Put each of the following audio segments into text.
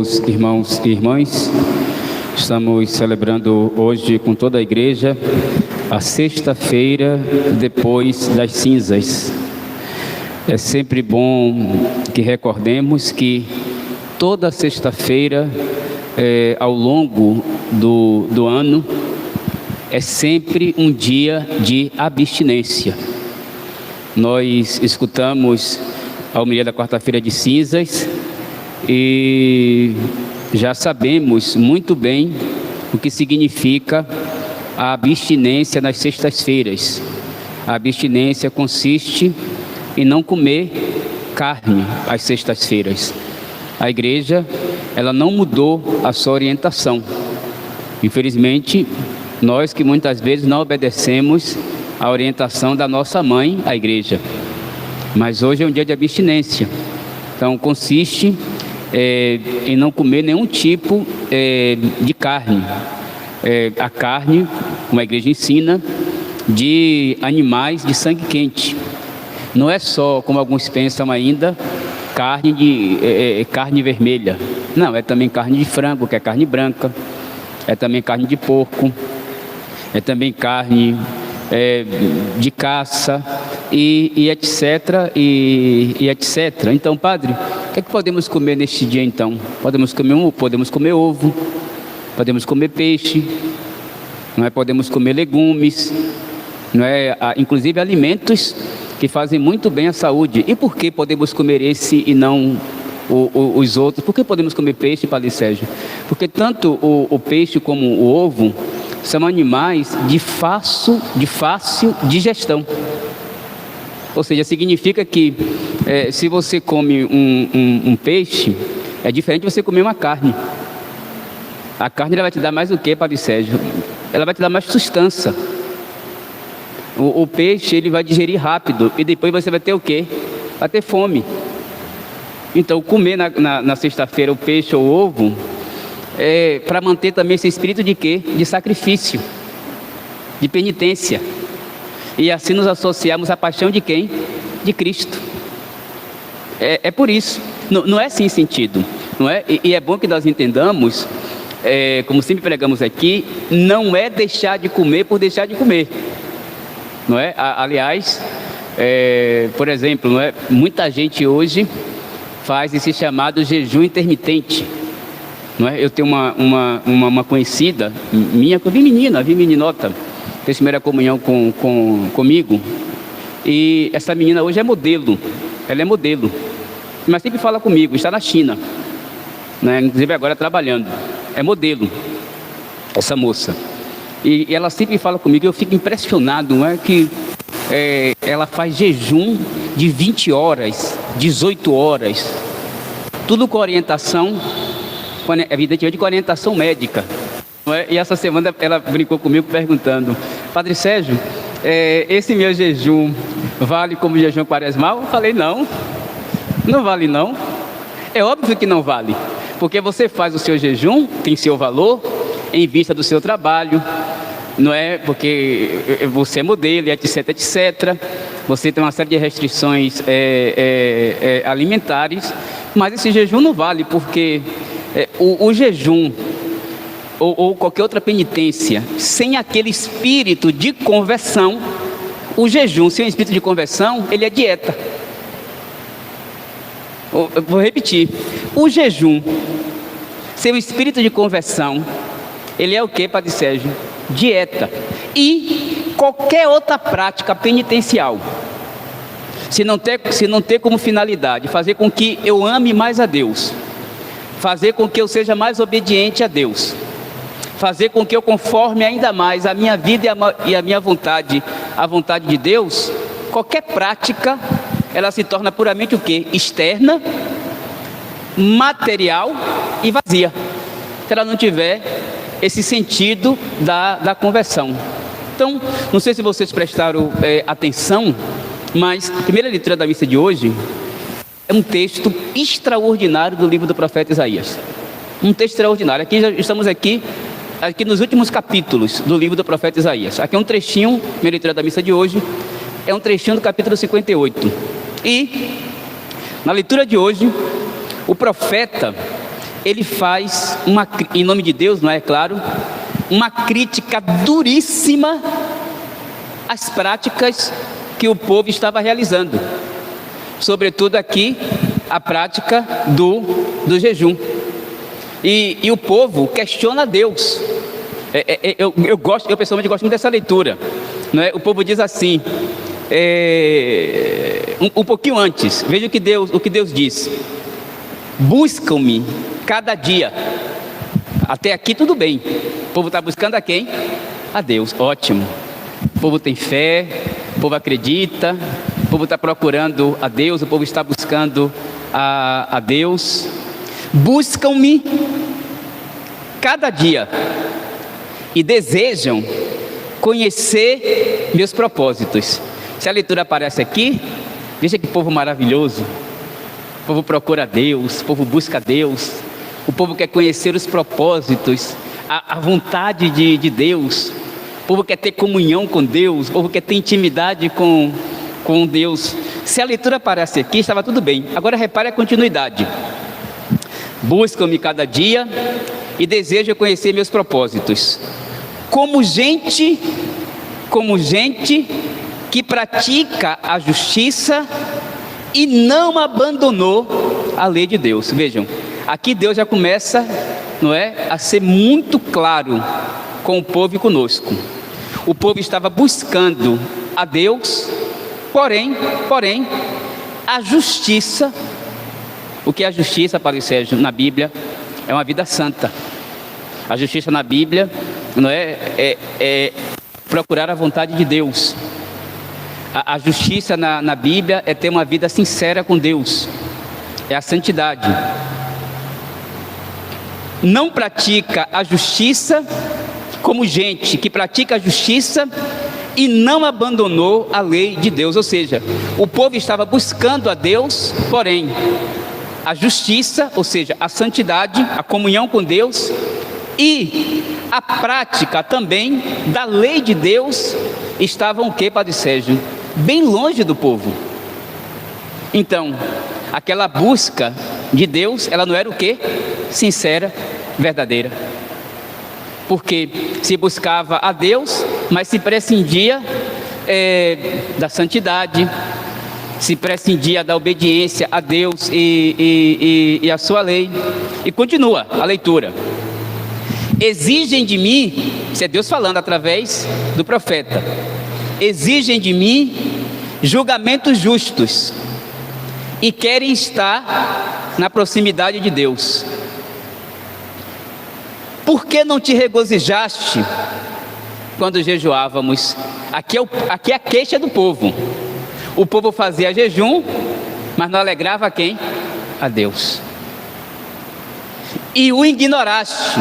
Queridos irmãos e irmãs, estamos celebrando hoje com toda a igreja a sexta-feira depois das cinzas. É sempre bom que recordemos que toda sexta-feira, ao longo do ano, é sempre um dia de abstinência. Nós escutamos a homilia da quarta-feira de cinzas e já sabemos muito bem o que significa a abstinência nas sextas-feiras. A abstinência consiste em não comer carne às sextas-feiras. A igreja, ela não mudou a sua orientação. Infelizmente, nós que muitas vezes não obedecemos a orientação da nossa mãe, a igreja. Mas hoje é um dia de abstinência. Então, consiste em não comer nenhum tipo de carne. A carne, como a igreja ensina, de animais de sangue quente. Não é só, como alguns pensam ainda, carne vermelha. Não, é também carne de frango, que é carne branca. É também carne de porco. É também carne de caça e etc. E etc. Então, padre, o que é que podemos comer neste dia então? Podemos comer ovo, podemos comer peixe, não é? Podemos comer legumes, não é? Inclusive alimentos que fazem muito bem à saúde. E por que podemos comer esse e não os outros? Por que podemos comer peixe, Padre Sérgio? Porque tanto o peixe como o ovo são animais de fácil digestão. Ou seja, significa que se você come um peixe, é diferente de você comer uma carne. A carne ela vai te dar mais o que, Padre Sérgio? Ela vai te dar mais sustância. O peixe ele vai digerir rápido e depois você vai ter o quê? Vai ter fome. Então, comer na sexta-feira o peixe ou o ovo para manter também esse espírito de quê? De sacrifício, de penitência. E assim nos associarmos à paixão de quem? De Cristo. É por isso. Não é sem sentido, não é? E é bom que nós entendamos, como sempre pregamos aqui, não é deixar de comer por deixar de comer, não é? Aliás, por exemplo, não é? Muita gente hoje faz esse chamado jejum intermitente, não é? Eu tenho uma conhecida minha, que eu vi meninota, fez primeira comunhão comigo, e essa menina hoje é modelo, ela é modelo, mas sempre fala comigo, está na China, né? Inclusive agora trabalhando, é modelo, essa moça, e ela sempre fala comigo, eu fico impressionado, não é? Que ela faz jejum de 20 horas, 18 horas, tudo com orientação, evidentemente com orientação médica. E essa semana ela brincou comigo perguntando: Padre Sérgio, esse meu jejum vale como jejum quaresmal? Eu falei: não vale não. É óbvio que não vale, porque você faz o seu jejum, tem seu valor, em vista do seu trabalho, não é? Porque você é modelo, etc, etc. Você tem uma série de restrições alimentares, mas esse jejum não vale, porque o jejum ou qualquer outra penitência, sem aquele espírito de conversão, o jejum sem o espírito de conversão, ele é dieta. Eu vou repetir, o jejum sem o espírito de conversão, ele é o que, Padre Sérgio? Dieta. E qualquer outra prática penitencial, se não ter como finalidade fazer com que eu ame mais a Deus, fazer com que eu seja mais obediente a Deus, fazer com que eu conforme ainda mais a minha vida e a minha vontade, a vontade de Deus, qualquer prática, ela se torna puramente o quê? Externa, material e vazia, se ela não tiver esse sentido da conversão. Então, não sei se vocês prestaram atenção, mas a primeira leitura da missa de hoje é um texto extraordinário do livro do profeta Isaías. Um texto extraordinário. Estamos aqui nos últimos capítulos do livro do profeta Isaías. Aqui é um trechinho, primeira leitura da missa de hoje, é um trechinho do capítulo 58. E, na leitura de hoje, o profeta, ele faz em nome de Deus, não é claro, uma crítica duríssima às práticas que o povo estava realizando, sobretudo aqui a prática do jejum. E o povo questiona Deus. Eu pessoalmente gosto muito dessa leitura, não é? O povo diz assim, um pouquinho antes, veja o que Deus diz: buscam-me cada dia. Até aqui tudo bem, o povo está buscando a quem? A Deus, ótimo. O povo tem fé, o povo acredita, o povo está procurando a Deus, o povo está buscando a Deus. Buscam-me cada dia e desejam conhecer meus propósitos. Se a leitura aparece aqui, veja que povo maravilhoso. O povo procura a Deus, o povo busca a Deus, o povo quer conhecer os propósitos, a vontade de Deus, o povo quer ter comunhão com Deus, o povo quer ter intimidade com Deus. Se a leitura aparece aqui, estava tudo bem. Agora repare a continuidade: buscam-me cada dia e desejam conhecer meus propósitos, como gente que pratica a justiça e não abandonou a lei de Deus. Vejam, aqui Deus já começa, não é, a ser muito claro com o povo e conosco. O povo estava buscando a Deus, porém, a justiça. O que é a justiça, Padre Sérgio, na Bíblia? É uma vida santa. A justiça na Bíblia, não é procurar a vontade de Deus. A justiça na Bíblia é ter uma vida sincera com Deus. É a santidade. Não pratica a justiça como gente que pratica a justiça e não abandonou a lei de Deus. Ou seja, o povo estava buscando a Deus, porém a justiça, ou seja, a santidade, a comunhão com Deus e a prática também da lei de Deus estavam o que, Padre Sérgio? Bem longe do povo. Então, aquela busca de Deus, ela não era o que? Sincera, verdadeira. Porque se buscava a Deus, mas se prescindia da santidade, se prescindia da obediência a Deus e a sua lei. E continua a leitura: exigem de mim, isso é Deus falando através do profeta, exigem de mim julgamentos justos e querem estar na proximidade de Deus. Por que não te regozijaste quando jejuávamos? Aqui é a queixa do povo. O povo fazia jejum, mas não alegrava a quem? A Deus. E o ignoraste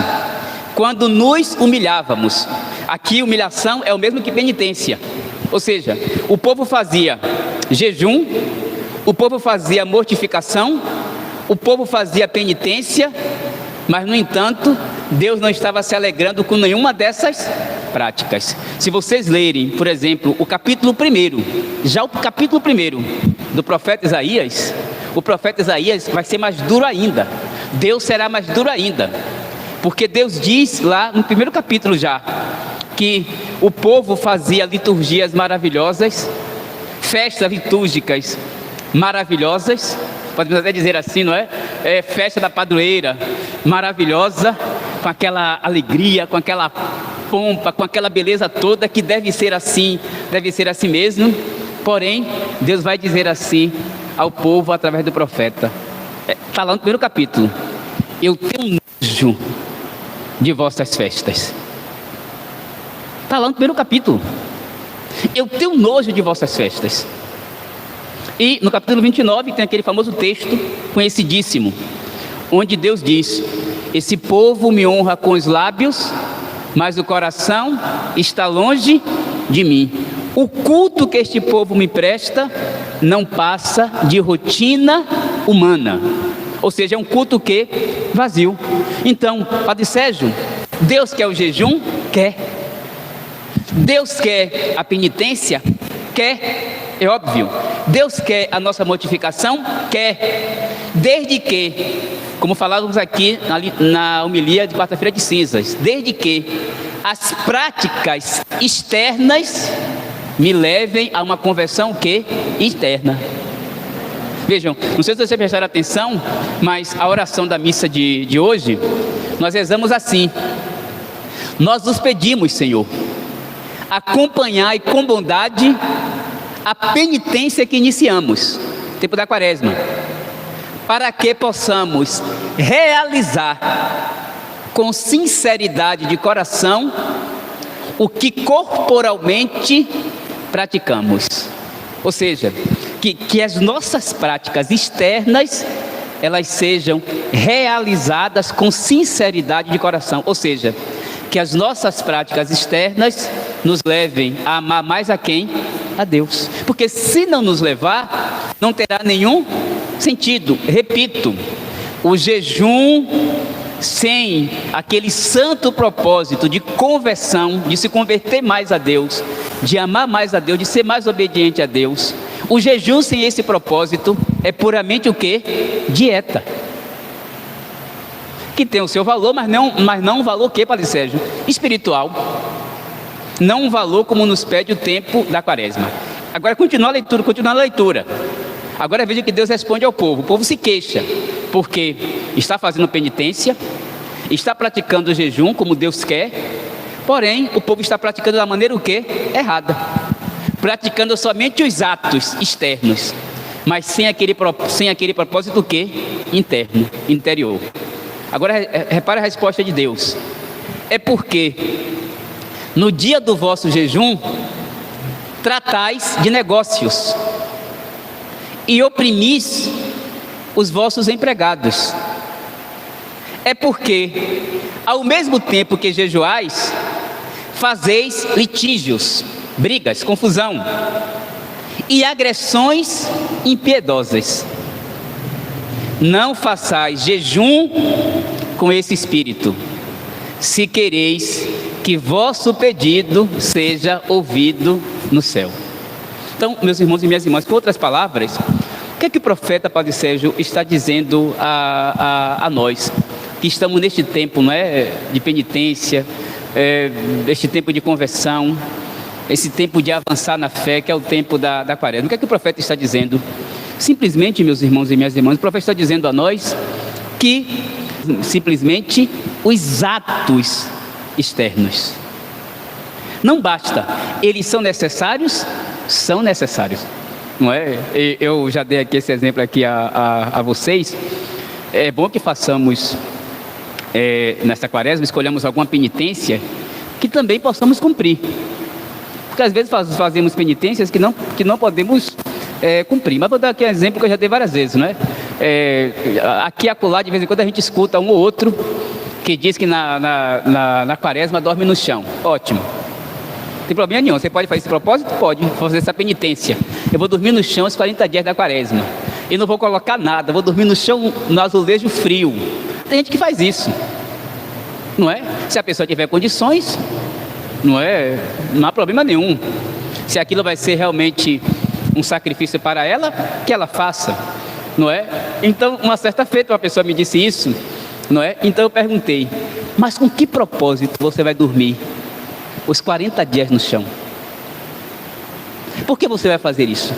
quando nos humilhávamos. Aqui humilhação é o mesmo que penitência. Ou seja, o povo fazia jejum, o povo fazia mortificação, o povo fazia penitência, mas no entanto, Deus não estava se alegrando com nenhuma dessas práticas. Se vocês lerem, por exemplo, o capítulo 1, já o capítulo 1 do profeta Isaías, o profeta Isaías vai ser mais duro ainda. Deus será mais duro ainda, porque Deus diz lá no primeiro capítulo já, que o povo fazia liturgias maravilhosas, festas litúrgicas maravilhosas, podemos até dizer assim, não é? Festa da padroeira maravilhosa, com aquela alegria, com aquela pompa, com aquela beleza toda, que deve ser assim mesmo. Porém, Deus vai dizer assim ao povo através do profeta. Está lá no primeiro capítulo: eu tenho nojo de vossas festas. Está lá no primeiro capítulo: eu tenho nojo de vossas festas. E no capítulo 29 tem aquele famoso texto conhecidíssimo, onde Deus diz: esse povo me honra com os lábios, mas o coração está longe de mim. O culto que este povo me presta não passa de rotina humana. Ou seja, é um culto que vazio. Então, Padre Sérgio, Deus quer o jejum? Quer. Deus quer a penitência? Quer. É óbvio. Deus quer a nossa mortificação? Quer. Desde que como falávamos aqui na homilia de quarta-feira de cinzas, desde que as práticas externas me levem a uma conversão interna. Vejam, não sei se vocês prestaram atenção, mas a oração da missa de hoje, nós rezamos assim: nós nos pedimos, Senhor, acompanhai com bondade a penitência que iniciamos, tempo da quaresma, para que possamos realizar com sinceridade de coração o que corporalmente praticamos. Ou seja, que as nossas práticas externas, elas sejam realizadas com sinceridade de coração. Ou seja, que as nossas práticas externas nos levem a amar mais a quem? A Deus. Porque se não nos levar, não terá nenhum sentido. Repito, o jejum sem aquele santo propósito de conversão, de se converter mais a Deus, de amar mais a Deus, de ser mais obediente a Deus, o jejum sem esse propósito é puramente o quê? Dieta. Que tem o seu valor, mas não um valor que, Padre Sérgio? Espiritual. Não um valor como nos pede o tempo da quaresma. Agora continua a leitura. Agora veja que Deus responde ao povo. O povo se queixa, porque está fazendo penitência, está praticando o jejum como Deus quer, porém o povo está praticando da maneira o quê? Errada. Praticando somente os atos externos, mas sem aquele propósito o quê? Interno, interior. Agora repare a resposta de Deus: é porque no dia do vosso jejum tratais de negócios e oprimis os vossos empregados. É porque ao mesmo tempo que jejuais, fazeis litígios, brigas, confusão e agressões impiedosas. Não façais jejum com esse espírito, se quereis que vosso pedido seja ouvido no céu. Então, meus irmãos e minhas irmãs, com outras palavras, o que é que o profeta Padre Sérgio está dizendo a nós, que estamos neste tempo, não é, de penitência, este tempo de conversão, esse tempo de avançar na fé, que é o tempo da quaresma? O que é que o profeta está dizendo? Simplesmente, meus irmãos e minhas irmãs, o profeta está dizendo a nós que simplesmente os atos externos não basta. Eles são necessários? São necessários, não é? Eu já dei aqui esse exemplo aqui a vocês. É bom que façamos nesta quaresma, escolhamos alguma penitência que também possamos cumprir, porque às vezes fazemos penitências que não podemos cumprir. Mas vou dar aqui um exemplo que eu já dei várias vezes, não é? Aqui e acolá, de vez em quando a gente escuta um ou outro que diz que na quaresma dorme no chão. Ótimo, não tem problema nenhum. Você pode fazer esse propósito? Pode fazer essa penitência. Eu vou dormir no chão os 40 dias da quaresma e não vou colocar nada, vou dormir no chão, no azulejo frio. Tem gente que faz isso, não é? Se a pessoa tiver condições, não há problema nenhum. Se aquilo vai ser realmente um sacrifício para ela, que ela faça, não é? Então, uma certa feita, uma pessoa me disse isso, não é? Então eu perguntei: mas com que propósito você vai dormir os 40 dias no chão? Por que você vai fazer isso?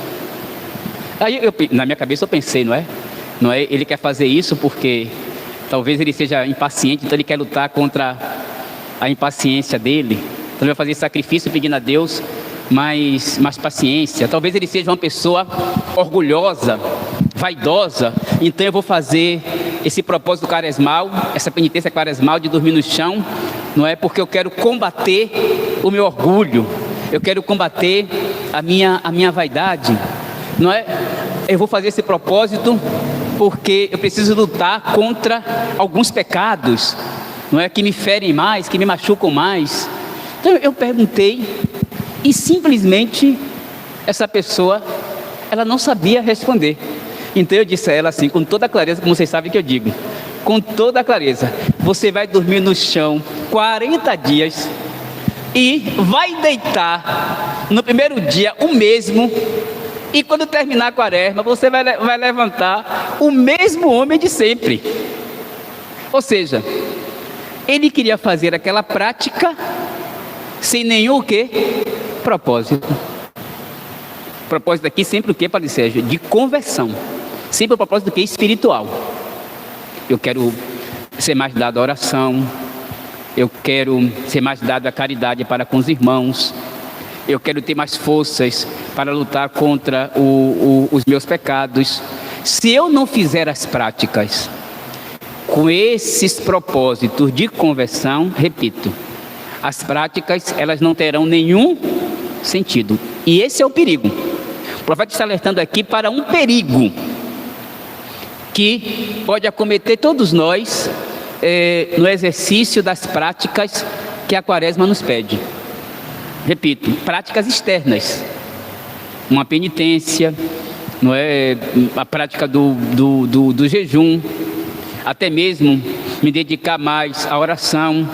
Aí na minha cabeça eu pensei, não é? Ele quer fazer isso porque talvez ele seja impaciente, então ele quer lutar contra a impaciência dele. Então ele vai fazer sacrifício pedindo a Deus mais paciência. Talvez ele seja uma pessoa orgulhosa, vaidosa, então eu vou fazer esse propósito quaresmal, essa penitência quaresmal de dormir no chão, não é? Porque eu quero combater o meu orgulho, eu quero combater a minha vaidade, não é? Eu vou fazer esse propósito porque eu preciso lutar contra alguns pecados, não é? Que me ferem mais, que me machucam mais. Então eu perguntei e simplesmente essa pessoa, ela não sabia responder. Então eu disse a ela assim, com toda a clareza, como vocês sabem que eu digo, com toda a clareza: você vai dormir no chão 40 dias e vai deitar no primeiro dia o mesmo, e quando terminar a quaresma você vai levantar o mesmo homem de sempre. Ou seja, ele queria fazer aquela prática sem nenhum o quê? Propósito. Propósito aqui sempre o quê, Padre Sérgio? De conversão. Sempre o propósito do quê? Espiritual. Eu quero ser mais dado à oração. Eu quero ser mais dado à caridade para com os irmãos. Eu quero ter mais forças para lutar contra os meus pecados. Se eu não fizer as práticas com esses propósitos de conversão, repito, as práticas elas não terão nenhum sentido. E esse é o perigo. O profeta está alertando aqui para um perigo que pode acometer todos nós no exercício das práticas que a Quaresma nos pede. Repito, práticas externas, uma penitência, não é, a prática do jejum, até mesmo me dedicar mais à oração,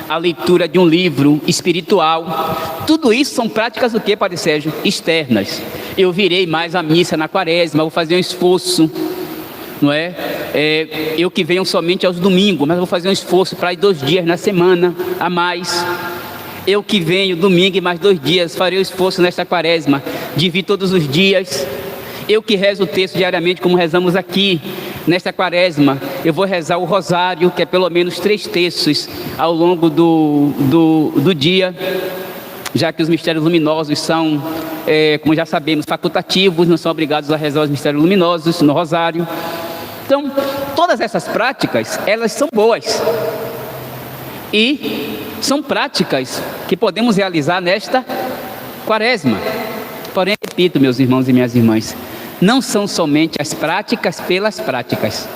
à leitura de um livro espiritual. Tudo isso são práticas o que, Padre Sérgio? Externas. Eu virei mais à missa na Quaresma, vou fazer um esforço, não é? Eu que venho somente aos domingos, mas vou fazer um esforço para ir 2 dias na semana a mais. Eu que venho domingo e mais 2 dias, farei o esforço nesta Quaresma de vir todos os dias. Eu que rezo o texto diariamente, como rezamos aqui, nesta Quaresma, eu vou rezar o rosário, que é pelo menos 3 terços ao longo do dia, já que os mistérios luminosos são, como já sabemos, facultativos, não são obrigados a rezar os mistérios luminosos no rosário. Então, todas essas práticas, elas são boas. E são práticas que podemos realizar nesta Quaresma. Porém, repito, meus irmãos e minhas irmãs, não são somente as práticas pelas práticas.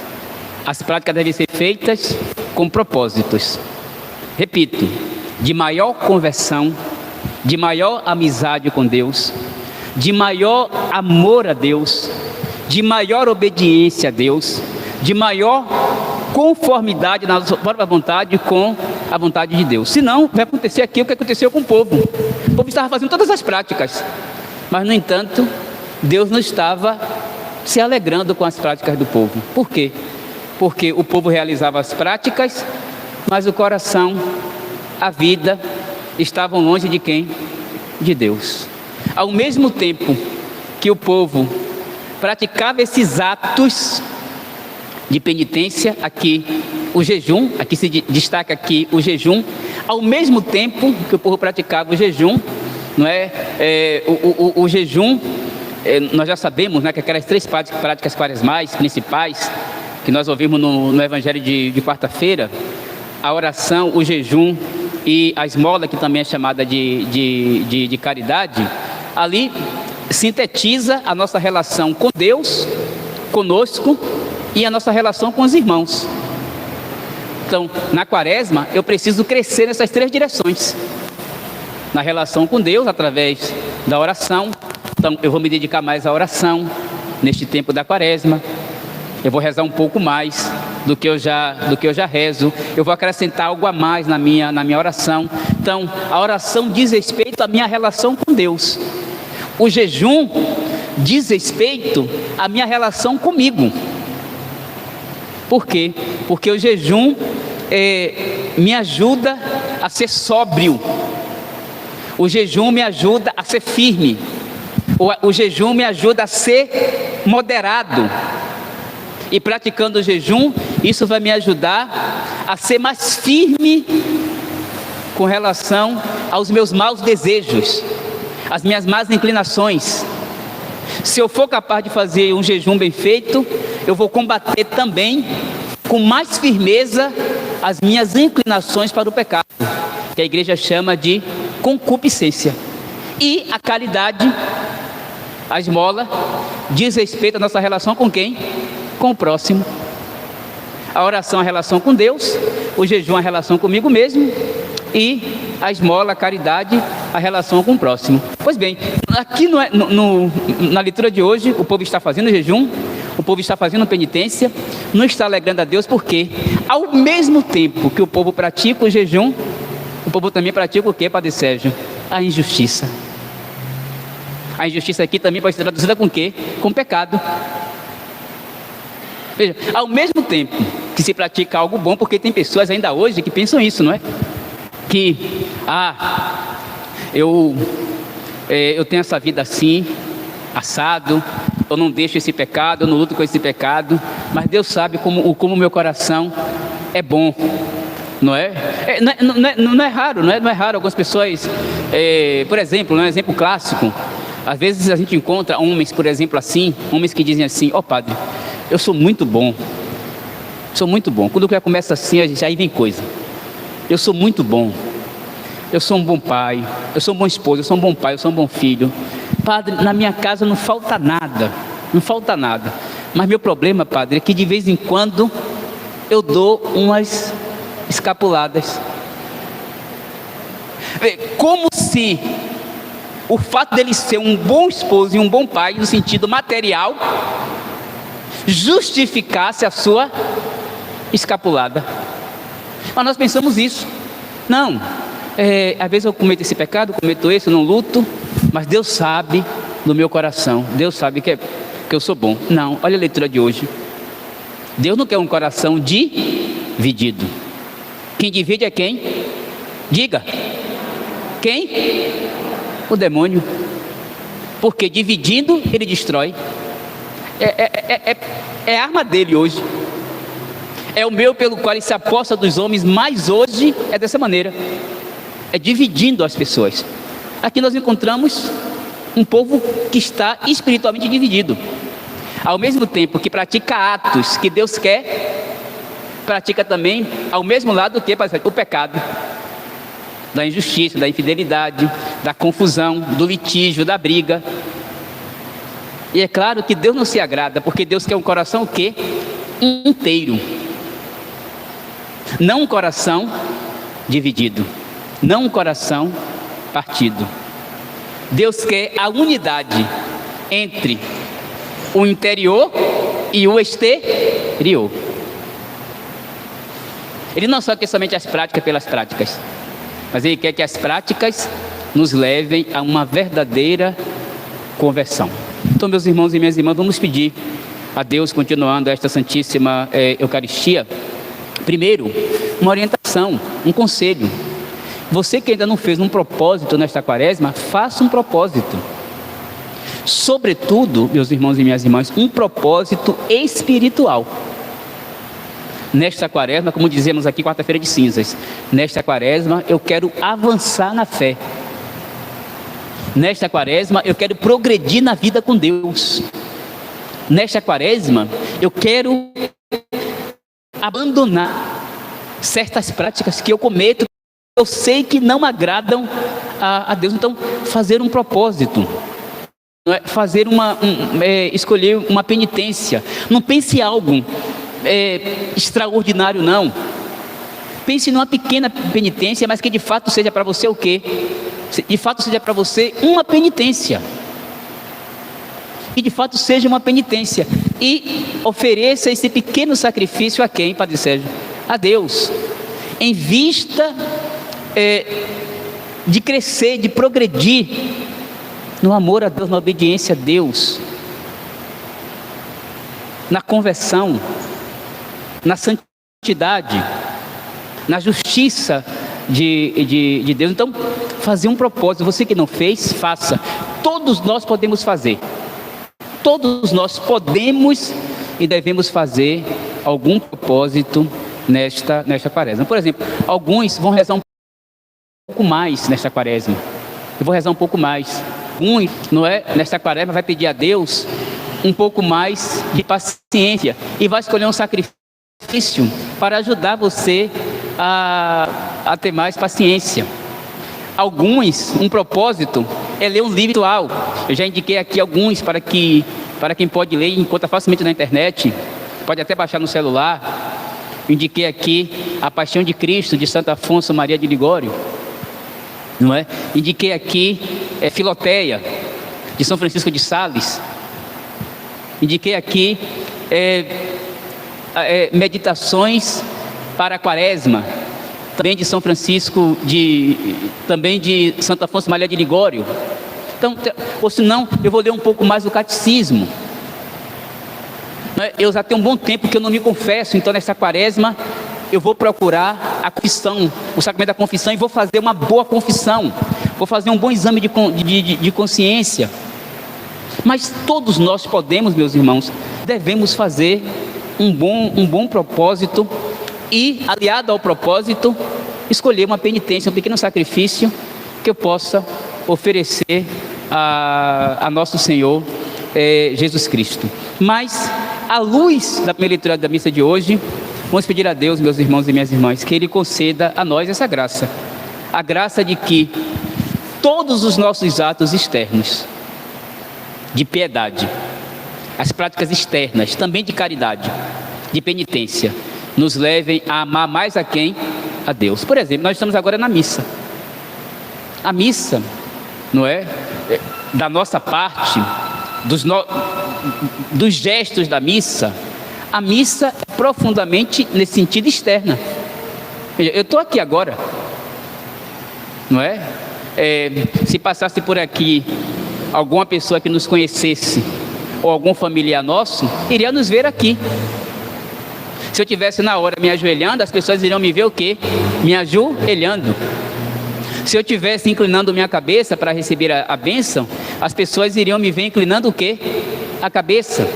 As práticas devem ser feitas com propósitos. Repito, de maior conversão, de maior amizade com Deus, de maior amor a Deus, de maior obediência a Deus, de maior conformidade na sua própria vontade com a vontade de Deus. Senão, vai acontecer aqui o que aconteceu com o povo. O povo estava fazendo todas as práticas, mas, no entanto, Deus não estava se alegrando com as práticas do povo. Por quê? Porque o povo realizava as práticas, mas o coração, a vida, estavam longe de quem? De Deus. Ao mesmo tempo que o povo praticava esses atos de penitência, aqui o jejum, aqui se destaca aqui o jejum, ao mesmo tempo que o povo praticava o jejum, não é? O jejum, nós já sabemos, né, que aquelas 3 práticas quaresmais principais que nós ouvimos no Evangelho de quarta-feira, a oração, o jejum e a esmola, que também é chamada de caridade, ali sintetiza a nossa relação com Deus, conosco, e a nossa relação com os irmãos. Então, na Quaresma, eu preciso crescer nessas 3 direções. Na relação com Deus, através da oração. Então, eu vou me dedicar mais à oração neste tempo da Quaresma. Eu vou rezar um pouco mais do que eu já rezo. Eu vou acrescentar algo a mais na minha oração. Então, a oração diz respeito à minha relação com Deus. O jejum diz respeito à minha relação comigo. Por quê? Porque o jejum me ajuda a ser sóbrio. O jejum me ajuda a ser firme. O jejum me ajuda a ser moderado. E praticando o jejum, isso vai me ajudar a ser mais firme com relação aos meus maus desejos, às minhas más inclinações. Se eu for capaz de fazer um jejum bem feito, eu vou combater também com mais firmeza as minhas inclinações para o pecado, que a igreja chama de concupiscência. E a caridade, a esmola, diz respeito à nossa relação com quem? Com o próximo. A oração é a relação com Deus, o jejum é a relação comigo mesmo, e a esmola, a caridade, a relação com o próximo. Pois bem, aqui na leitura de hoje, o povo está fazendo jejum, o povo está fazendo penitência, não está alegrando a Deus, porque ao mesmo tempo que o povo pratica o jejum, o povo também pratica o que, Padre Sérgio? A injustiça. A injustiça aqui também pode ser traduzida com o quê? Com pecado. Veja, ao mesmo tempo que se pratica algo bom, porque tem pessoas ainda hoje que pensam isso, não é? Que, eu tenho essa vida assim, assado, eu não deixo esse pecado, eu não luto com esse pecado, mas Deus sabe como o meu coração é bom, não é? Não é raro, não é raro algumas pessoas, por exemplo, um exemplo clássico, às vezes a gente encontra homens, por exemplo, assim, homens que dizem assim: ó padre, eu sou muito bom, quando o cara começa assim, aí vem coisa, eu sou muito bom, eu sou um bom pai, eu sou um bom esposo, eu sou um bom pai, eu sou um bom filho, padre, na minha casa não falta nada, mas meu problema, padre, é que de vez em quando eu dou umas escapuladas. Como se o fato dele ser um bom esposo e um bom pai, no sentido material, justificasse a sua escapulada. Mas nós pensamos isso. Não, às vezes eu cometo esse pecado, cometo esse, eu não luto, mas Deus sabe do meu coração, Deus sabe que eu sou bom. Não, olha a leitura de hoje. Deus não quer um coração dividido. Quem divide é quem? Diga. Quem? O demônio. Porque dividindo ele destrói. É a arma dele hoje. É o meu pelo qual ele se aposta dos homens, mas hoje é dessa maneira. É dividindo as pessoas. Aqui nós encontramos um povo que está espiritualmente dividido. Ao mesmo tempo que pratica atos que Deus quer, pratica também ao mesmo lado que o pecado, da injustiça, da infidelidade, da confusão, do litígio, da briga. E é claro que Deus não se agrada, porque Deus quer um coração o quê? Inteiro. Não um coração dividido, não um coração partido. Deus quer a unidade entre o interior e o exterior. Ele não só quer somente as práticas pelas práticas, mas Ele quer que as práticas nos levem a uma verdadeira conversão. Então, meus irmãos e minhas irmãs, vamos pedir a Deus, continuando esta Santíssima Eucaristia, primeiro, uma orientação, um conselho. Você que ainda não fez um propósito nesta quaresma, faça um propósito. Sobretudo, meus irmãos e minhas irmãs, um propósito espiritual. Nesta quaresma, como dizemos aqui, quarta-feira de cinzas, nesta quaresma eu quero avançar na fé. Nesta quaresma eu quero progredir na vida com Deus. Nesta quaresma eu quero abandonar certas práticas que eu cometo, eu sei que não agradam a Deus. Então, fazer um propósito, fazer escolher uma penitência. Não pense em algo extraordinário, não. Pense numa pequena penitência, mas que de fato seja para você o quê? De fato seja para você uma penitência. Que de fato seja uma penitência. E ofereça esse pequeno sacrifício a quem, Padre Sérgio? A Deus. Em vista de crescer, de progredir no amor a Deus, na obediência a Deus, na conversão, na santidade, na justiça de Deus. Então, fazer um propósito. Você que não fez, faça. Todos nós podemos fazer. Todos nós podemos e devemos fazer algum propósito nesta quaresma. Por exemplo, alguns vão rezar um pouco mais nesta quaresma. Eu vou rezar um pouco mais. Nesta quaresma vai pedir a Deus um pouco mais de paciência e vai escolher um sacrifício para ajudar você a ter mais paciência. Alguns, um propósito é ler um livro espiritual. Eu já indiquei aqui alguns para quem pode ler, encontra facilmente na internet, pode até baixar no celular. Eu indiquei aqui A Paixão de Cristo, de Santo Afonso Maria de Ligório, não é? Indiquei aqui Filoteia, de São Francisco de Sales. Indiquei aqui Meditações para a Quaresma, também de São Francisco, também de Santo Afonso Maria de Ligório. Então, ou senão, eu vou ler um pouco mais do Catecismo. Eu já tenho um bom tempo que eu não me confesso, então nessa quaresma eu vou procurar a confissão, o sacramento da confissão, e vou fazer uma boa confissão, vou fazer um bom exame de consciência. Mas todos nós podemos, meus irmãos, devemos fazer um bom propósito e, aliado ao propósito, escolher uma penitência, um pequeno sacrifício que eu possa oferecer a nosso Senhor Jesus Cristo. Mas, à luz da primeira leitura da missa de hoje, vamos pedir a Deus, meus irmãos e minhas irmãs, que Ele conceda a nós essa graça, a graça de que todos os nossos atos externos de piedade, as práticas externas, também de caridade, de penitência, nos levem a amar mais a quem? A Deus. Por exemplo, nós estamos agora na missa. A missa, não é? Da nossa parte, dos gestos da missa, a missa é profundamente nesse sentido externa. Eu estou aqui agora, não é? Se passasse por aqui alguma pessoa que nos conhecesse, ou algum familiar nosso, iria nos ver aqui. Se eu tivesse na hora me ajoelhando, as pessoas iriam me ver o quê? Me ajoelhando. Se eu tivesse inclinando minha cabeça para receber a bênção, as pessoas iriam me ver inclinando o quê? A cabeça.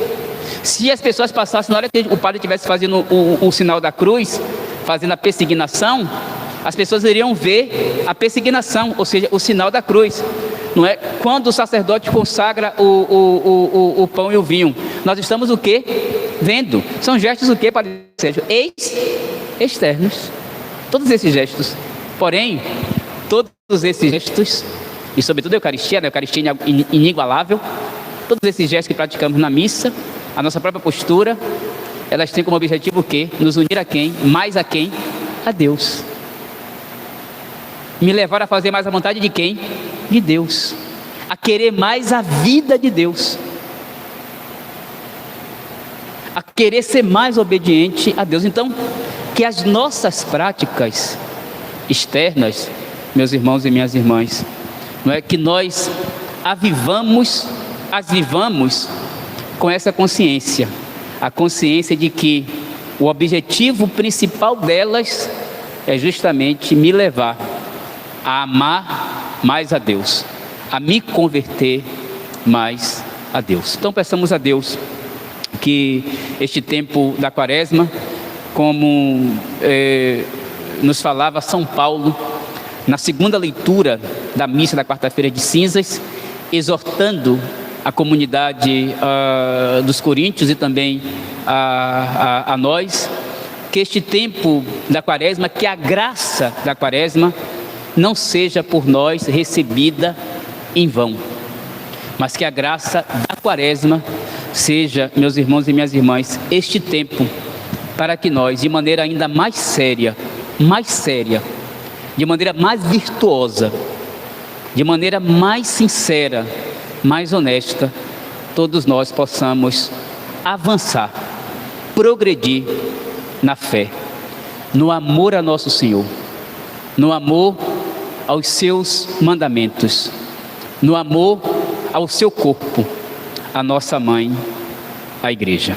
Se as pessoas passassem na hora que o padre estivesse fazendo o sinal da cruz, fazendo a persignação, as pessoas iriam ver a persignação, ou seja, o sinal da cruz. Não é? Quando o sacerdote consagra o pão e o vinho, nós estamos o quê? Vendo. São gestos o quê, Padre Sérgio? Externos. Todos esses gestos. Porém, todos esses gestos, e sobretudo a Eucaristia, né? A Eucaristia inigualável, todos esses gestos que praticamos na missa, a nossa própria postura, elas têm como objetivo o quê? Nos unir a quem? Mais a quem? A Deus. Me levar a fazer mais a vontade de quem? De Deus. A querer mais a vida de Deus. A querer ser mais obediente a Deus. Então, que as nossas práticas externas, meus irmãos e minhas irmãs, não é que nós as vivamos com essa consciência, a consciência de que o objetivo principal delas é justamente me levar a amar mais a Deus, a me converter mais a Deus. Então peçamos a Deus que este tempo da quaresma, como nos falava São Paulo na segunda leitura da missa da quarta-feira de cinzas, exortando a comunidade dos coríntios e também a nós, que este tempo da quaresma, que a graça da quaresma não seja por nós recebida em vão, mas que a graça da quaresma seja, meus irmãos e minhas irmãs, este tempo para que nós, de maneira ainda mais séria, de maneira mais virtuosa, de maneira mais sincera, mais honesta, todos nós possamos avançar, progredir na fé, no amor a nosso Senhor, no amor aos seus mandamentos, no amor ao seu corpo, a nossa mãe, a Igreja.